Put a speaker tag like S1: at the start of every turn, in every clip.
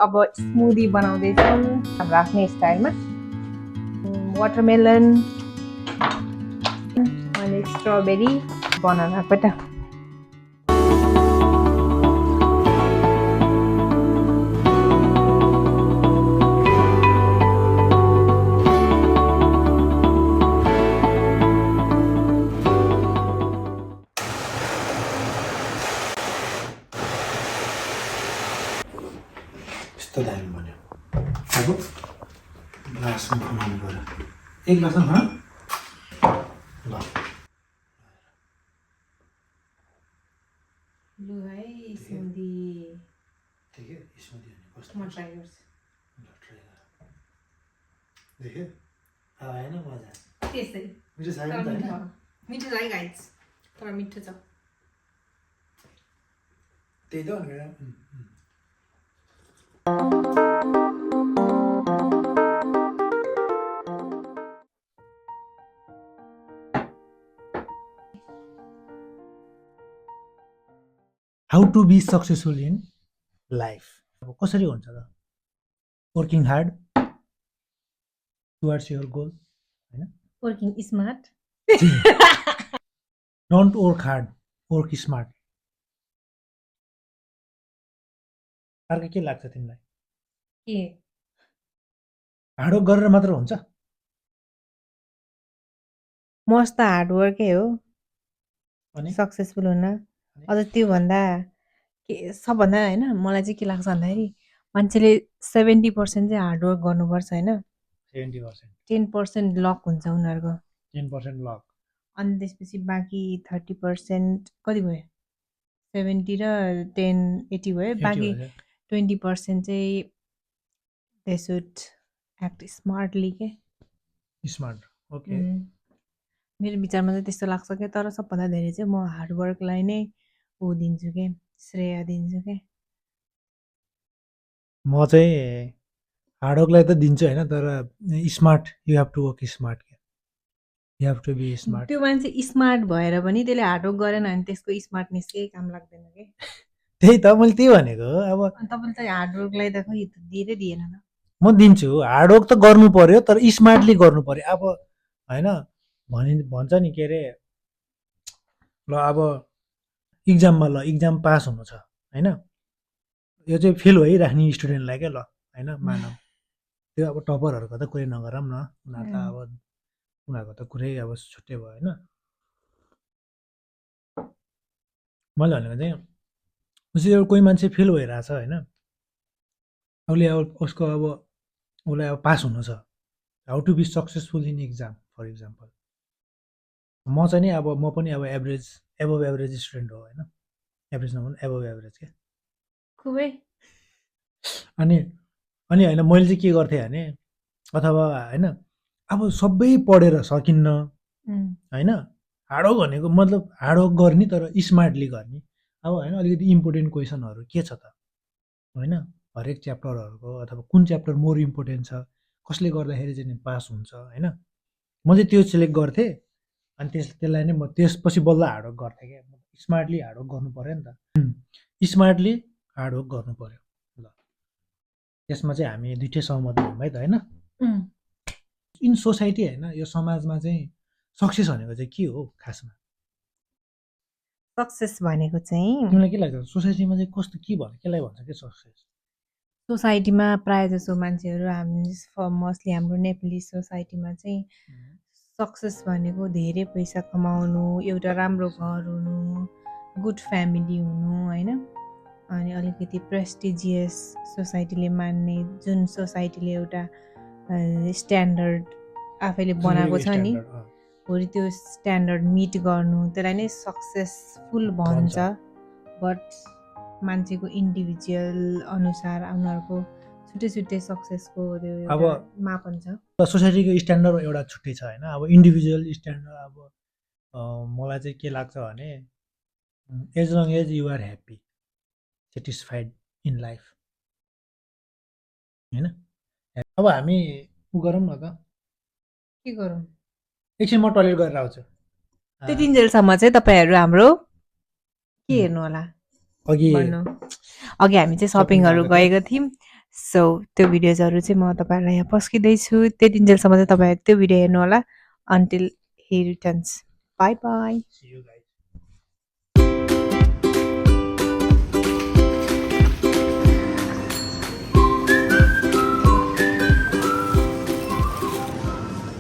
S1: अब स्मुदी बनाउँदैछौँ हाम्रो आफ्नै स्टाइलमा। वाटरमेलन अनि स्ट्रबेरी बनाना पनि
S2: यस्तो दामी बन्यो। अब ग्लासमा बनाउनु पर्यो। एक ग्लासमा खा ल
S1: लु है स्मुदी
S2: ठीक है। स्मुदी अनि कस्तो
S1: म ट्राई गर्छु।
S2: ल ट्राई गर। देख्यो आएन मजा।
S1: त्यसै
S2: मिठो छ नि त हैन?
S1: मिठो छ है गाइस, तर मिठो छ।
S2: त्यही त भनेर how to be successful in life. अब कसरी हुन्छ त? Working hard towards your goal हैन?
S1: Working smart.
S2: Don't work hard, work smart. अर्को के लाग्छ तिमीलाई?
S1: के
S2: हार्डवर्क गरेर मात्र हुन्छ?
S1: मस्त हार्डवर्कै हो
S2: अनि
S1: सक्सेसफुल हुन। अझ त्योभन्दा के सबभन्दा होइन मलाई चाहिँ के लाग्छ भन्दाखेरि मान्छेले 70% चाहिँ हार्डवर्क गर्नुपर्छ होइन,
S2: 70%,
S1: 10% लक हुन्छ उनीहरूको।
S2: 10% लक।
S1: अनि त्यसपछि बाँकी 30% कति भयो? 70 र 10 80 भयो। बाँकी 20% चाहिँ दे सुड एक्ट स्मार्टली के।
S2: Smart okay.
S1: मेरो विचारमा चाहिँ त्यस्तो लाग्छ क्या। तर सबभन्दा धेरै चाहिँ म हार्डवर्कलाई नै दिन्छु के, श्रेय दिन्छु के।
S2: म चाहिँ हार्डवर्कलाई त दिन्छु होइन, तर smart you have to work smart के। You have to be smart.
S1: त्यो मान्छे स्मार्ट भएर पनि त्यसले हार्डवर्क गरेन भने त्यसको स्मार्टनेस केही काम लाग्दैन के।
S2: त्यही त मैले त्यही भनेको। अब
S1: तपाईँले चाहिँ हार्डवर्कलाई त खै दिएरै दिएन त।
S2: म दिन्छु, हार्डवर्क त गर्नु पर्यो तर स्मार्टली गर्नु पर्यो। अब होइन भन्छ नि के अरे, ल अब इक्जाममा ल इक्जाम पास हुनु छ होइन, यो चाहिँ फेल भइराख्ने स्टुडेन्टलाई क्या ल होइन मानव। त्यो अब टपरहरूको त कुरै नगरौँ न, उनीहरू त अब उनीहरूको त कुरै अब छुट्टै भयो होइन। मैले भनेको चाहिँ उसले अब कोही मान्छे फेल भइरहेछ होइन, उसले अब उसको अब उसलाई अब पास हुनु छ, how to be successful in exam for example. म चाहिँ नि अब म पनि अब एभरेज एबभ एभरेज स्टुडेन्ट हो होइन, एभरेज नभनौँ एबभ एभरेज क्या।
S1: खुबै
S2: अनि अनि होइन मैले चाहिँ के गर्थेँ भने, अथवा होइन अब सबै पढेर सकिन्न होइन, हार्डवर्क भनेको मतलब हार्डवर्क गर्ने तर स्मार्टली गर्ने। अब होइन अलिकति इम्पोर्टेन्ट क्वेसनहरू के छ त होइन, हरेक च्याप्टरहरूको अथवा कुन च्याप्टर मोर इम्पोर्टेन्ट छ, कसले गर्दाखेरि चाहिँ पास हुन्छ होइन, म चाहिँ त्यो सिलेक्ट गर्थेँ। अनि त्यसलाई नै म त्यसपछि बल्ल हार्डवर्क गर्थेँ क्या। स्मार्टली हार्डवर्क गर्नु पऱ्यो नि त, स्मार्टली हार्डवर्क गर्नु पऱ्यो। ल त्यसमा चाहिँ हामी दुइटै सहमत भयौँ है त होइन। इन सोसाइटी होइन, यो समाजमा चाहिँ सक्सेस भनेको चाहिँ के हो खासमा?
S1: सक्सेस भनेको चाहिँ
S2: तिमीलाई के लाग्छ सोसाइटीमा चाहिँ कस्तो के भन्छ, केलाई भन्छ के सक्सेस?
S1: सोसाइटीमा प्रायः जसो मान्छेहरू हामी मोस्टली हाम्रो नेपाली सोसाइटीमा चाहिँ सक्सेस भनेको धेरै पैसा कमाउनु, एउटा राम्रो घर हुनु, गुड फ्यामिली हुनु होइन, अनि अलिकति प्रेस्टिजियस सोसाइटीले मान्ने, जुन सोसाइटीले एउटा स्ट्यान्डर्ड आफैले बनाएको छ नि, हो त्यो स्ट्यान्डर्ड मिट गर्नु, त्यसलाई नै सक्सेसफुल भन्छ। बट मान्छेको इन्डिभिजुअल अनुसार उनीहरूको छुट्टै छुट्टै सक्सेसको त्यो
S2: अब
S1: मापन छ।
S2: सोसाइटीको स्ट्यान्डर्ड एउटा छुट्टै छ होइन। अब इन्डिभिजुअल स्ट्यान्डर्ड अब मलाई चाहिँ के लाग्छ भने, as long as you are happy satisfied in life होइन। अब हामी उ गरौँ न त,
S1: के गरौँ?
S2: एकछिन म टोइलेट गरेर आउँछु।
S1: त्यतिन्जेलसम्म चाहिँ तपाईँहरू हाम्रो के हेर्नु होला
S2: अघि
S1: भन्नु। अघि हामी चाहिँ सपिङहरू गएको थियौँ। सो त्यो भिडियोजहरू चाहिँ म तपाईँहरूलाई यहाँ पस्किँदैछु। त्यतिन्जेलसम्म चाहिँ तपाईँहरू त्यो भिडियो हेर्नु होला। Until Hee returns. By by.
S2: See you guys.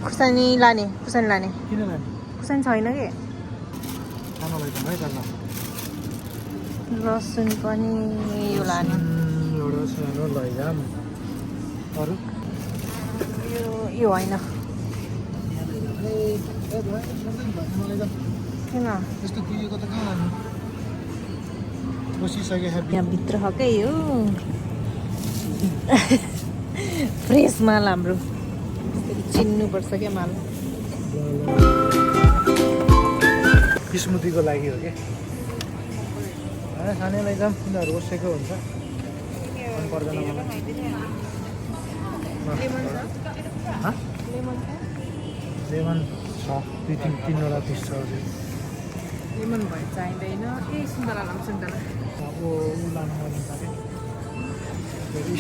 S1: खुर्सानी लाने खुर्सानी लाने
S2: किन लाने
S1: खुर्सानी छैन कि
S2: खानालाई त है त
S1: लसुन पनि यो लाने
S2: एउटा सानो लैजाम अरू
S1: यो होइन किन
S2: यस्तो कुहिएको त कहाँ लानु बसिसके
S1: यहाँभित्र हकै हो फ्रेस माल हाम्रो चिन्नुपर्छ क्या माल
S2: स्मृतिको लागि हो क्या खाने लैजाम उनीहरू बसेको हुन्छ मन पर्दैन मलाई लेमन छ दुई तिनवटा पिस छ अझै
S1: लेमन भयो चाहिँदैन ए सुन्तला लाम सुन्तला
S2: अब ऊ लानु मन पर्यो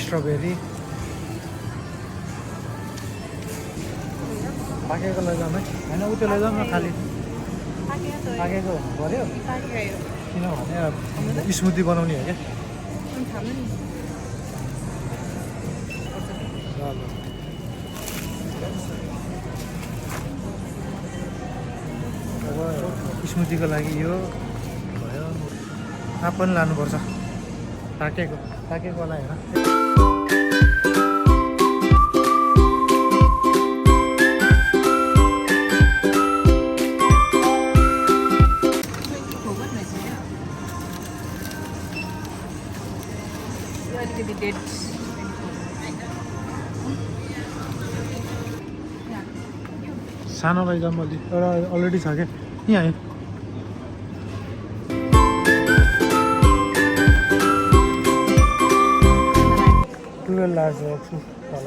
S2: स्ट्रबेरी पाकेको लैजाम है होइन उ त्यो लैजाम न खालि पाकेको हुनु पऱ्यो किनभने स्मुदी बनाउने हो क्या ल अब स्मृतिको लागि यो भयो आँप पनि लानुपर्छ पाकेकोलाई होइन सानो लैजाम अलि एउटा अलरेडी छ क्या यहाँ आयो टुवेल्भ लार्ज राख्छु तल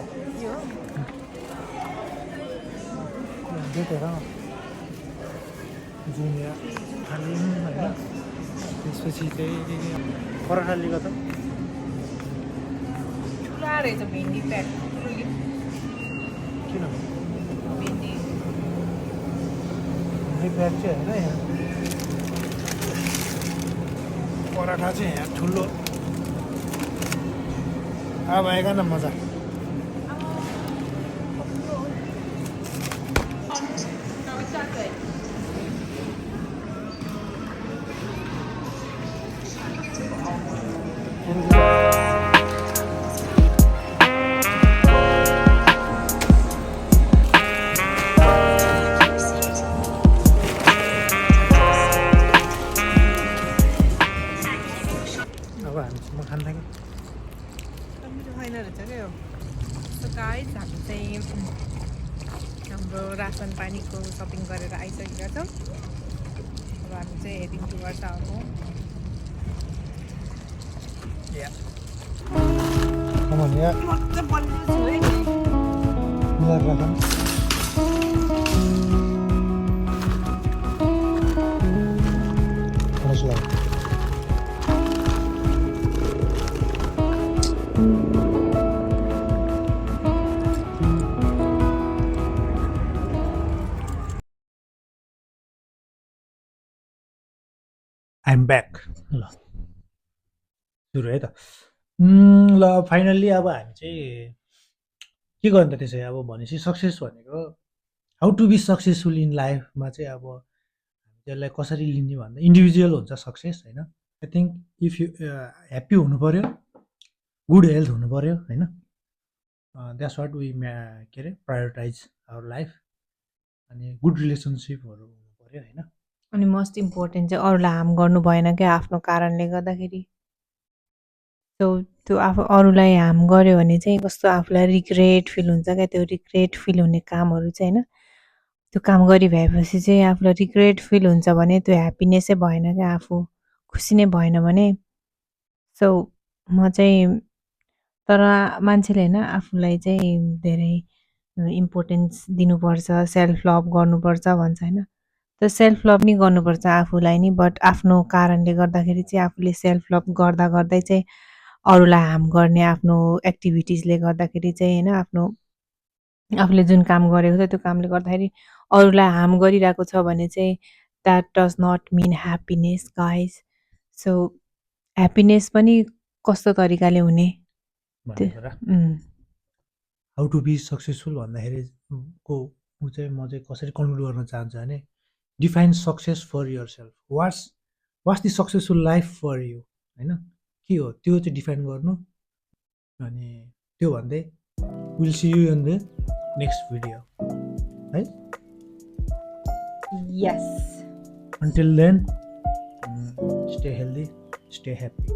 S2: देखेर जुनिया थाल्यौँ होइन त्यसपछि चाहिँ पराठा लिएको त
S1: भिन्डी प्याक
S2: किन
S1: भिन्डी
S2: प्याक चाहिँ होइन यहाँ पराठा चाहिँ यहाँ ठुलो अब आएगा न मजा
S1: हाम्रो रासन पानीको सपिङ गरेर आइसकेका छौँ। अब हामी चाहिँ हेडिङ टुवर्ड्स आवर होम। मजा बलियो छु है
S2: आइएम ब्याक ल सुरु है त ल फाइनल्ली अब हामी चाहिँ के गर्नु त त्यसै अब भनेपछि सक्सेस भनेको how to be successful in लाइफमा चाहिँ अब त्यसलाई कसरी लिने भन्दा इन्डिभिजुअल हुन्छ सक्सेस होइन I think if you happy हुनु पऱ्यो गुड हेल्थ हुनु पऱ्यो होइन द्याट्स वाट वी के अरे प्रायोरिटाइज आवर लाइफ अनि गुड रिलेसनसिपहरू हुनु पऱ्यो होइन
S1: अनि मोस्ट इम्पोर्टेन्ट चाहिँ अरूलाई हार्म गर्नु भएन क्या आफ्नो कारणले गर्दाखेरि त्यो आफू अरूलाई हार्म गऱ्यो भने चाहिँ कस्तो आफूलाई रिग्रेट फिल हुन्छ क्या त्यो रिग्रेट फिल हुने कामहरू चाहिँ होइन त्यो काम गरिभएपछि चाहिँ आफूलाई रिग्रेट फिल हुन्छ भने त्यो ह्याप्पिनेसै भएन क्या आफू खुसी नै भएन भने सो म चाहिँ तर मान्छेले होइन आफूलाई चाहिँ धेरै इम्पोर्टेन्स दिनुपर्छ सेल्फ लभ गर्नुपर्छ भन्छ होइन त्यो सेल्फ लभ नि गर्नुपर्छ आफूलाई नि बट आफ्नो कारणले गर्दाखेरि चाहिँ आफूले सेल्फ लभ गर्दा गर्दै चाहिँ अरूलाई हार्म गर्ने आफ्नो एक्टिभिटिजले गर्दाखेरि चाहिँ होइन आफूले जुन काम गरेको छ त्यो कामले गर्दाखेरि अरूलाई हार्म गरिरहेको छ भने चाहिँ that does not mean happiness guys. So happiness पनि कस्तो तरिकाले हुने
S2: हाउ टु बी सक्सेसफुल भन्दाखेरि को चाहिँ म चाहिँ कसरी कन्क्लुड गर्न चाहन्छु भने define success for yourself. What's the successful life for you होइन के हो त्यो चाहिँ डिफाइन गर्नु। अनि त्यो भन्दै will see you in the next video है।
S1: Yes
S2: until then stay healthy stay happy.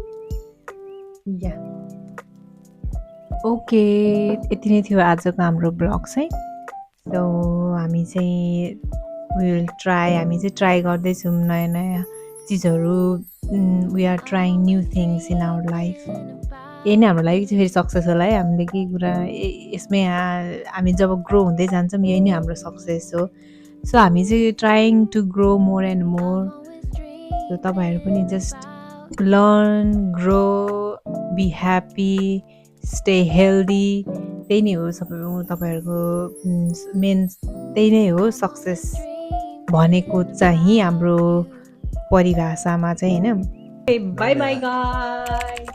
S1: Yeah okay यति नै थियो आजको हाम्रो ब्लग चाहिँ। सो हामी चाहिँ हामी चाहिँ ट्राई गर्दैछौँ नयाँ नयाँ चिजहरू। We are trying new things in our life. यही नै हाम्रो लागि चाहिँ फेरि सक्सेस होला है। हामीले केही कुरा यसमै हामी जब ग्रो हुँदै जान्छौँ यही नै हाम्रो सक्सेस हो। सो हामी चाहिँ trying to grow more and more. So तपाईँहरू पनि just learn grow be happy stay healthy. त्यही नै हो तपाईँहरूको मेन त्यही नै हो सक्सेस भनेको चाहिँ हाम्रो परिभाषामा चाहिँ होइन। By by guys.